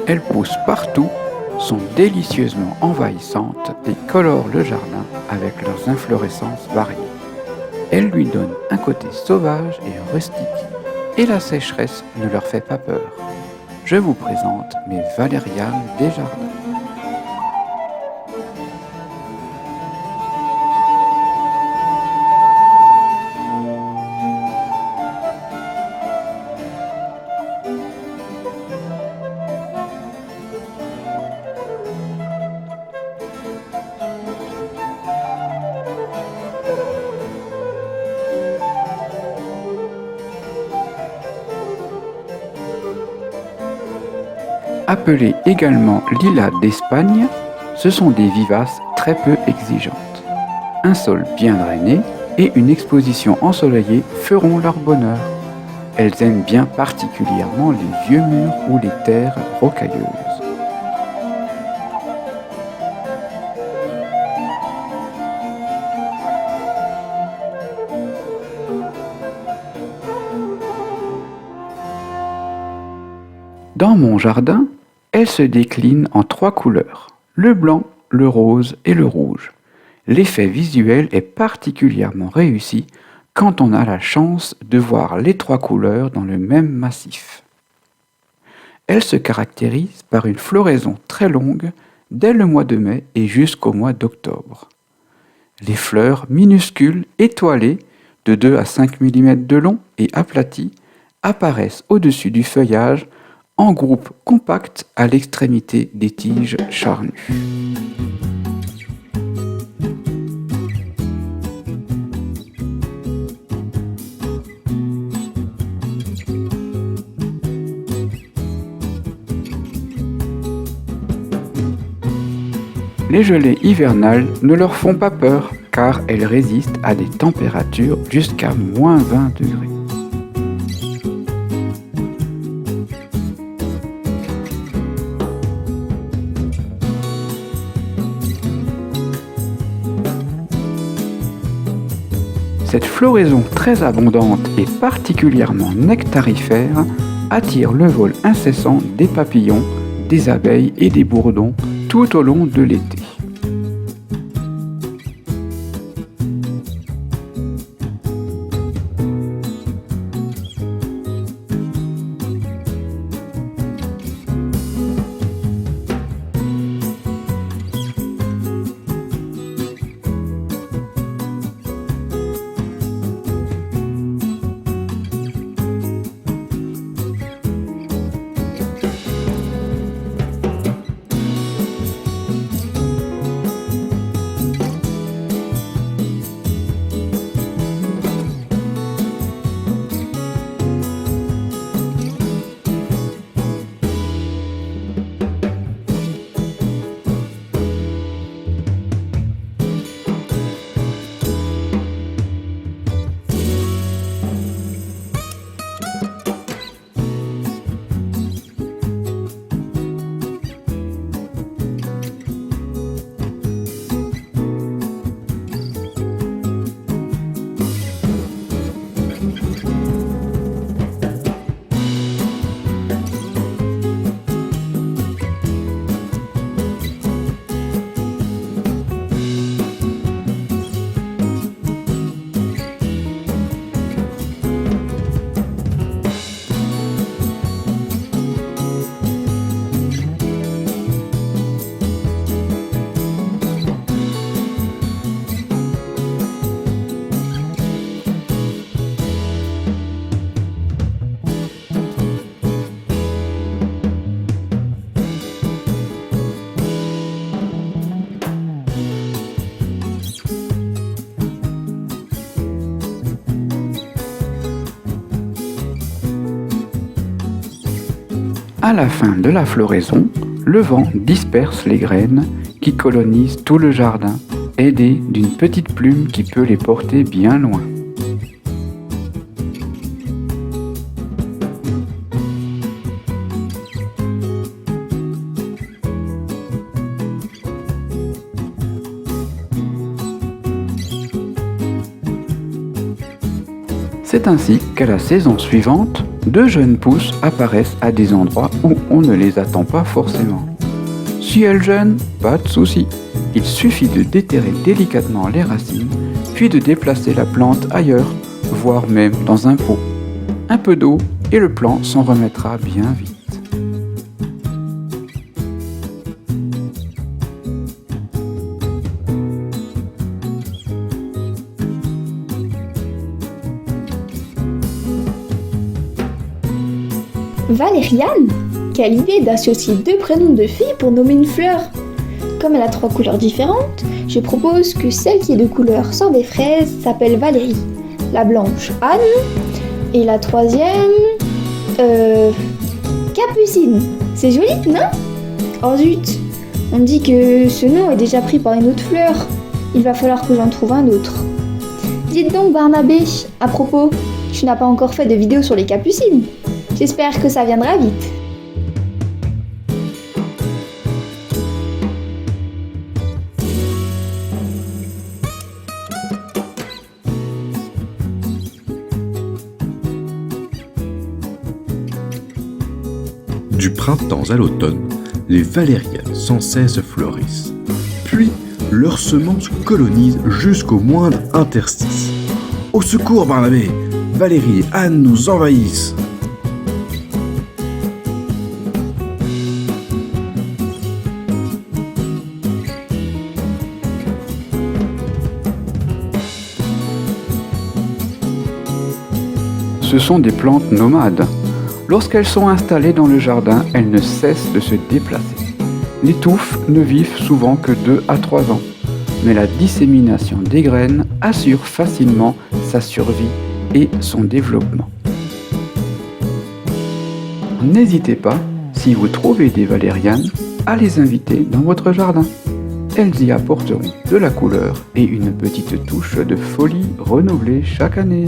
Elles poussent partout, sont délicieusement envahissantes et colorent le jardin avec leurs inflorescences variées. Elles lui donnent un côté sauvage et rustique, et la sécheresse ne leur fait pas peur. Je vous présente mes valériales des jardins. Appelées également lilas d'Espagne, ce sont des vivaces très peu exigeantes. Un sol bien drainé et une exposition ensoleillée feront leur bonheur. Elles aiment bien particulièrement les vieux murs ou les terres rocailleuses. Dans mon jardin, elles se déclinent en 3 couleurs, le blanc, le rose et le rouge. L'effet visuel est particulièrement réussi quand on a la chance de voir les 3 couleurs dans le même massif. Elles se caractérisent par une floraison très longue dès le mois de mai et jusqu'au mois d'octobre. Les fleurs minuscules, étoilées, de 2 à 5 mm de long et aplaties, apparaissent au-dessus du feuillage en groupe compact à l'extrémité des tiges charnues. Les gelées hivernales ne leur font pas peur car elles résistent à des températures jusqu'à moins 20 degrés. Cette floraison très abondante et particulièrement nectarifère attire le vol incessant des papillons, des abeilles et des bourdons tout au long de l'été. À la fin de la floraison, le vent disperse les graines qui colonisent tout le jardin, aidées d'une petite plume qui peut les porter bien loin. C'est ainsi qu'à la saison suivante, 2 jeunes pousses apparaissent à des endroits où on ne les attend pas forcément. Si elles gênent, pas de souci. Il suffit de déterrer délicatement les racines, puis de déplacer la plante ailleurs, voire même dans un pot. Un peu d'eau et le plant s'en remettra bien vite. Valériane? Quelle idée d'associer 2 prénoms de filles pour nommer une fleur! Comme elle a 3 couleurs différentes, je propose que celle qui est de couleur sort des fraises s'appelle Valérie, la blanche Anne, et la troisième... Capucine. C'est joli, non? Oh zut! On dit que ce nom est déjà pris par une autre fleur. Il va falloir que j'en trouve un autre. Dites donc Barnabé, à propos, tu n'as pas encore fait de vidéo sur les capucines. J'espère que ça viendra vite. Du printemps à l'automne, les valérianes sans cesse fleurissent. Puis, leurs semences colonisent jusqu'au moindre interstice. Au secours, Barnabé! Valérie et Anne nous envahissent! Ce sont des plantes nomades. Lorsqu'elles sont installées dans le jardin, elles ne cessent de se déplacer. Les touffes ne vivent souvent que 2 à 3 ans, mais la dissémination des graines assure facilement sa survie et son développement. N'hésitez pas, si vous trouvez des valérianes, à les inviter dans votre jardin. Elles y apporteront de la couleur et une petite touche de folie renouvelée chaque année.